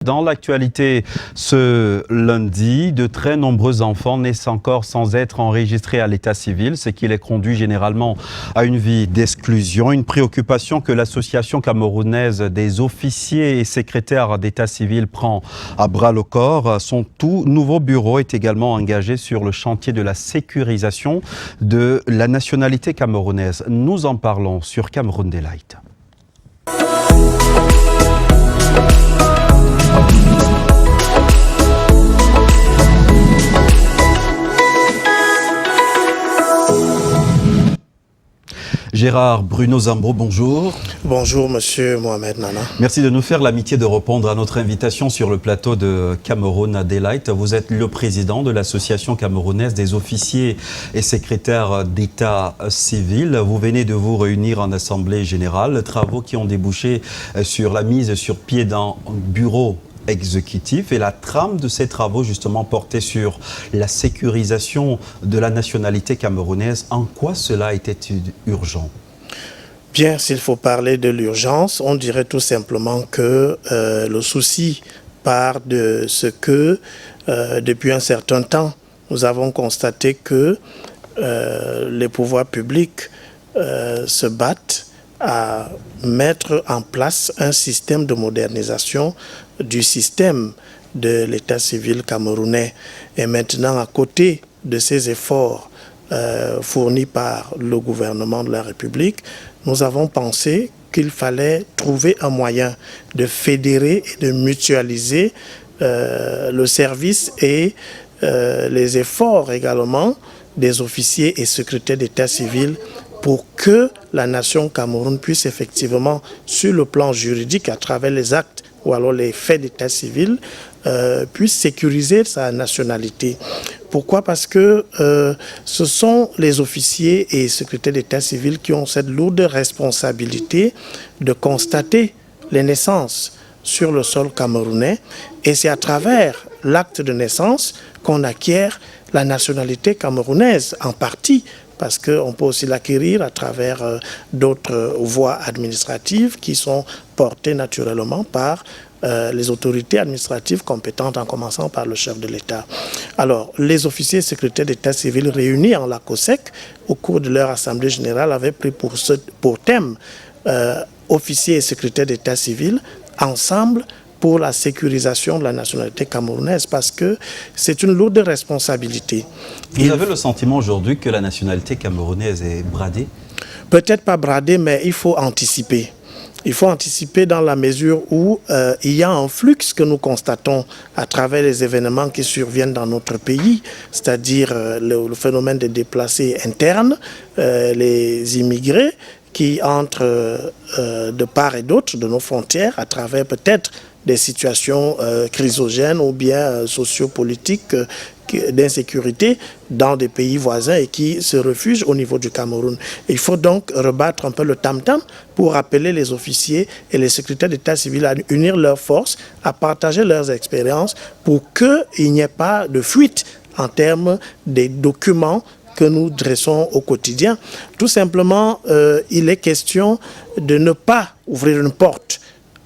Dans l'actualité, ce lundi, de très nombreux enfants naissent encore sans être enregistrés à l'état civil, ce qui les conduit généralement à une vie d'exclusion, une préoccupation que l'Association camerounaise des officiers et secrétaires d'état civil prend à bras le corps. Son tout nouveau bureau est également engagé sur le chantier de la sécurisation de la nationalité camerounaise. Nous en parlons sur Cameroun Daylight. Gérard Bruno Zambo, bonjour. Bonjour, monsieur Mohamed Nana. Merci de nous faire l'amitié de répondre à notre invitation sur le plateau de Cameroun Daylight. Vous êtes le président de l'Association camerounaise des officiers et secrétaires d'état civil. Vous venez de vous réunir en Assemblée générale, travaux qui ont débouché sur la mise sur pied d'un bureau exécutif, et la trame de ces travaux justement portait sur la sécurisation de la nationalité camerounaise. En quoi cela était-il urgent? Bien, s'il faut parler de l'urgence, on dirait tout simplement que le souci part de ce que depuis un certain temps, nous avons constaté que les pouvoirs publics se battent à mettre en place un système de modernisation du système de l'état civil camerounais. Et maintenant, à côté de ces efforts fournis par le gouvernement de la République, nous avons pensé qu'il fallait trouver un moyen de fédérer et de mutualiser le service et les efforts également des officiers et secrétaires d'état civil pour que la nation Cameroun puisse effectivement, sur le plan juridique, à travers les actes ou alors les faits d'état civil, puisse sécuriser sa nationalité. Pourquoi? Parce que ce sont les officiers et secrétaires d'état civil qui ont cette lourde responsabilité de constater les naissances sur le sol camerounais, et c'est à travers l'acte de naissance qu'on acquiert la nationalité camerounaise en partie, parce qu'on peut aussi l'acquérir à travers d'autres voies administratives qui sont portées naturellement par les autorités administratives compétentes, en commençant par le chef de l'État. Alors, les officiers et secrétaires d'état civil réunis en la COSEC, au cours de leur assemblée générale, avaient pris pour thème officiers et secrétaires d'état civil ensemble pour la sécurisation de la nationalité camerounaise, parce que c'est une lourde responsabilité. Vous avez le sentiment aujourd'hui que la nationalité camerounaise est bradée? Peut-être pas bradée, mais il faut anticiper. Il faut anticiper dans la mesure où il y a un flux que nous constatons à travers les événements qui surviennent dans notre pays, c'est-à-dire le phénomène des déplacés internes, les immigrés qui entrent de part et d'autre de nos frontières à travers peut-être des situations chrysogènes ou bien sociopolitiques d'insécurité dans des pays voisins et qui se réfugient au niveau du Cameroun. Il faut donc rebattre un peu le tam-tam pour appeler les officiers et les secrétaires d'état civil à unir leurs forces, à partager leurs expériences pour qu'il n'y ait pas de fuite en termes des documents que nous dressons au quotidien. Tout simplement, il est question de ne pas ouvrir une porte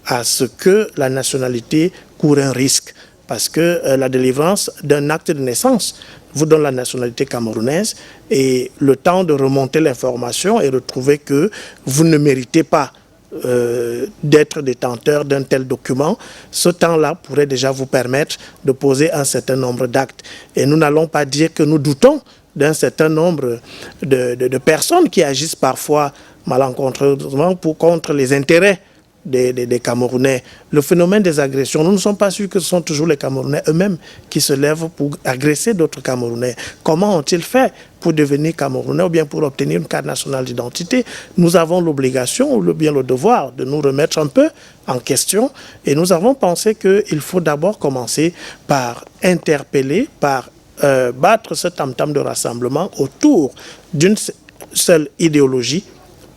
à ce que la nationalité court un risque, parce que la délivrance d'un acte de naissance vous donne la nationalité camerounaise, et le temps de remonter l'information et de trouver que vous ne méritez pas d'être détenteur d'un tel document, ce temps-là pourrait déjà vous permettre de poser un certain nombre d'actes. Et nous n'allons pas dire que nous doutons d'un certain nombre de personnes qui agissent parfois malencontreusement contre les intérêts des Camerounais. Le phénomène des agressions, nous ne sommes pas sûrs que ce sont toujours les Camerounais eux-mêmes qui se lèvent pour agresser d'autres Camerounais. Comment ont-ils fait pour devenir Camerounais ou bien pour obtenir une carte nationale d'identité? Nous avons l'obligation ou bien le devoir de nous remettre un peu en question, et nous avons pensé qu'il faut d'abord commencer par interpeller, par battre ce tam-tam de rassemblement autour d'une seule idéologie,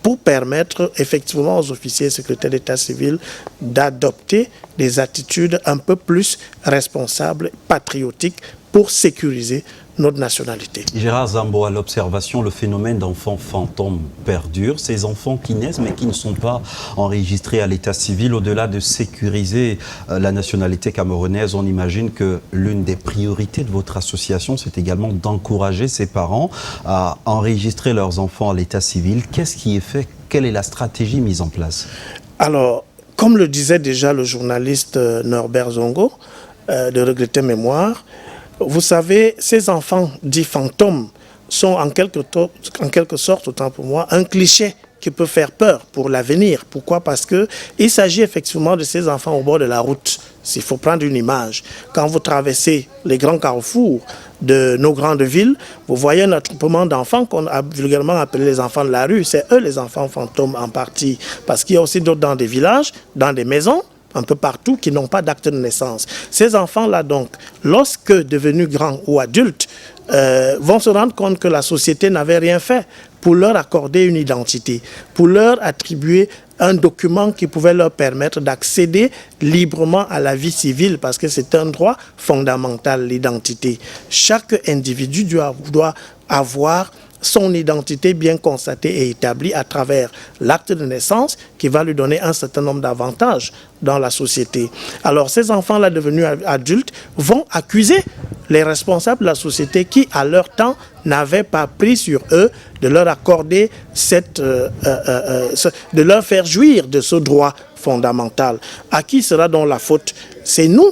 pour permettre effectivement aux officiers et secrétaires d'état civil d'adopter des attitudes un peu plus responsables, patriotiques, pour sécuriser notre nationalité. Gérard Zambo, à l'observation, le phénomène d'enfants fantômes perdure. Ces enfants qui naissent mais qui ne sont pas enregistrés à l'état civil, au-delà de sécuriser la nationalité camerounaise, on imagine que l'une des priorités de votre association, c'est également d'encourager ces parents à enregistrer leurs enfants à l'état civil. Qu'est-ce qui est fait? Quelle est la stratégie mise en place? Alors, comme le disait déjà le journaliste Norbert Zongo, de Regretter Mémoire, vous savez, ces enfants dits fantômes sont en quelque sorte, autant pour moi, un cliché qui peut faire peur pour l'avenir. Pourquoi? Parce qu'il s'agit effectivement de ces enfants au bord de la route. S'il faut prendre une image, quand vous traversez les grands carrefours de nos grandes villes, vous voyez un attroupement d'enfants qu'on a vulgairement appelé les enfants de la rue. C'est eux les enfants fantômes en partie. Parce qu'il y a aussi d'autres dans des villages, dans des maisons, un peu partout, qui n'ont pas d'acte de naissance. Ces enfants-là, donc, lorsque devenus grands ou adultes, vont se rendre compte que la société n'avait rien fait pour leur accorder une identité, pour leur attribuer un document qui pouvait leur permettre d'accéder librement à la vie civile, parce que c'est un droit fondamental, l'identité. Chaque individu doit avoir son identité bien constatée et établie à travers l'acte de naissance qui va lui donner un certain nombre d'avantages dans la société. Alors ces enfants-là devenus adultes vont accuser les responsables de la société qui, à leur temps, n'avaient pas pris sur eux de leur accorder de leur faire jouir de ce droit fondamental. À qui sera donc la faute? C'est nous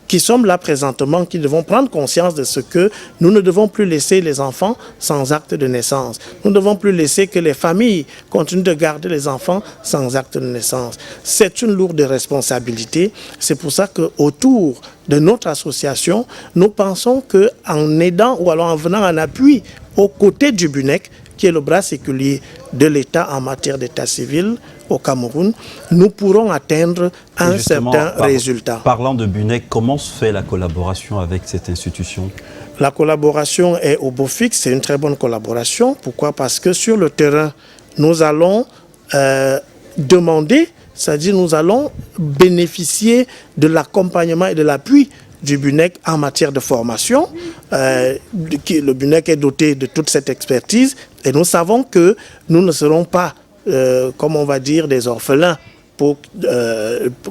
qui sommes là présentement, qui devons prendre conscience de ce que nous ne devons plus laisser les enfants sans acte de naissance. Nous ne devons plus laisser que les familles continuent de garder les enfants sans acte de naissance. C'est une lourde responsabilité. C'est pour ça qu'autour de notre association, nous pensons qu'en aidant ou alors en venant en appui aux côtés du BUNEC, qui est le bras séculier de l'État en matière d'état civil au Cameroun, nous pourrons atteindre un certain résultat. Parlant de BUNEC, comment se fait la collaboration avec cette institution? La collaboration est au beau fixe, c'est une très bonne collaboration. Pourquoi? Parce que sur le terrain, nous allons demander, c'est-à-dire nous allons bénéficier de l'accompagnement et de l'appui du BUNEC en matière de formation. Le BUNEC est doté de toute cette expertise et nous savons que nous ne serons pas, comme on va dire, des orphelins pour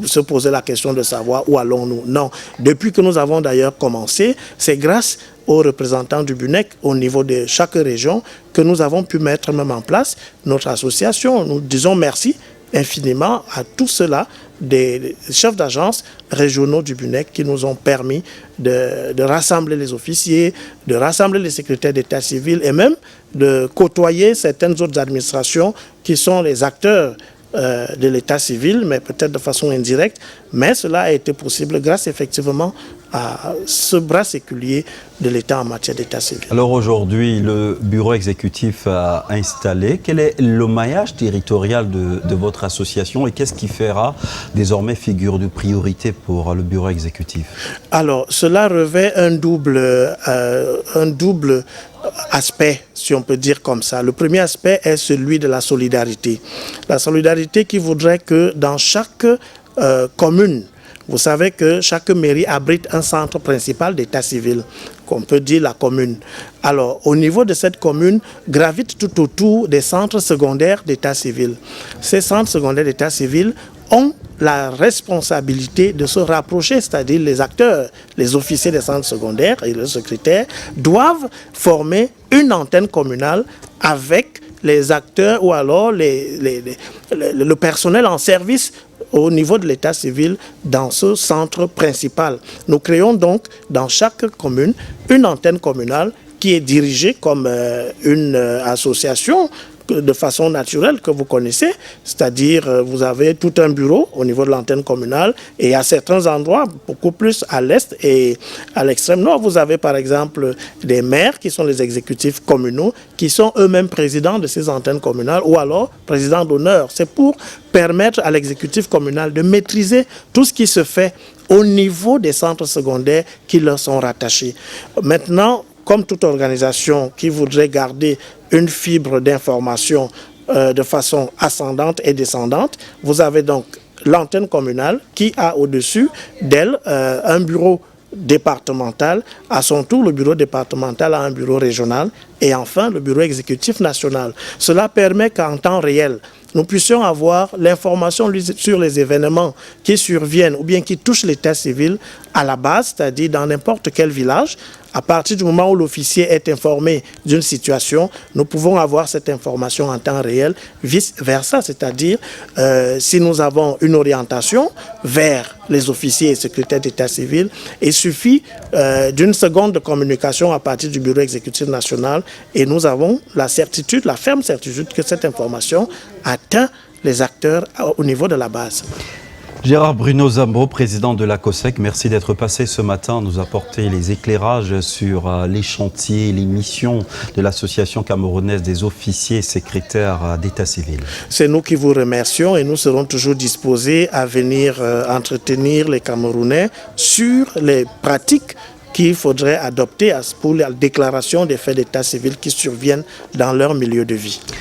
se poser la question de savoir où allons-nous. Non, depuis que nous avons d'ailleurs commencé, c'est grâce aux représentants du BUNEC au niveau de chaque région que nous avons pu mettre même en place notre association. Nous disons merci infiniment à tous ceux-là, des chefs d'agence régionaux du BUNEC qui nous ont permis de rassembler les officiers, de rassembler les secrétaires d'état civil et même de côtoyer certaines autres administrations qui sont les acteurs de l'état civil, mais peut-être de façon indirecte. Mais cela a été possible grâce effectivement à ce bras séculier de l'État en matière d'état civil. Alors aujourd'hui, le bureau exécutif a installé. Quel est le maillage territorial de votre association et qu'est-ce qui fera désormais figure de priorité pour le bureau exécutif? Alors, cela revêt un double aspect, si on peut dire comme ça. Le premier aspect est celui de la solidarité. La solidarité qui voudrait que dans chaque commune, vous savez que chaque mairie abrite un centre principal d'état civil, qu'on peut dire la commune. Alors, au niveau de cette commune, gravitent tout autour des centres secondaires d'état civil. Ces centres secondaires d'état civil ont la responsabilité de se rapprocher, c'est-à-dire les acteurs, les officiers des centres secondaires et les secrétaires doivent former une antenne communale avec les acteurs ou alors le personnel en service au niveau de l'état civil dans ce centre principal. Nous créons donc dans chaque commune une antenne communale qui est dirigée comme une association de façon naturelle que vous connaissez, c'est-à-dire vous avez tout un bureau au niveau de l'antenne communale et à certains endroits, beaucoup plus à l'est et à l'extrême nord, vous avez par exemple des maires qui sont les exécutifs communaux qui sont eux-mêmes présidents de ces antennes communales ou alors présidents d'honneur. C'est pour permettre à l'exécutif communal de maîtriser tout ce qui se fait au niveau des centres secondaires qui leur sont rattachés. Maintenant, comme toute organisation qui voudrait garder une fibre d'information de façon ascendante et descendante, vous avez donc l'antenne communale qui a au-dessus d'elle un bureau départemental, à son tour le bureau départemental a un bureau régional et enfin le bureau exécutif national. Cela permet qu'en temps réel, nous puissions avoir l'information sur les événements qui surviennent ou bien qui touchent l'état civil à la base, c'est-à-dire dans n'importe quel village. À partir du moment où l'officier est informé d'une situation, nous pouvons avoir cette information en temps réel, vice-versa, c'est-à-dire si nous avons une orientation vers les officiers et secrétaires d'état civil, il suffit d'une seconde de communication à partir du bureau exécutif national et nous avons la certitude, la ferme certitude que cette information atteint les acteurs au niveau de la base. Gérard Bruno Zambo, président de la COSEC, merci d'être passé ce matin, nous apporter les éclairages sur les chantiers, les missions de l'Association camerounaise des officiers et secrétaires d'état civil. C'est nous qui vous remercions et nous serons toujours disposés à venir entretenir les Camerounais sur les pratiques qu'il faudrait adopter pour la déclaration des faits d'état civil qui surviennent dans leur milieu de vie.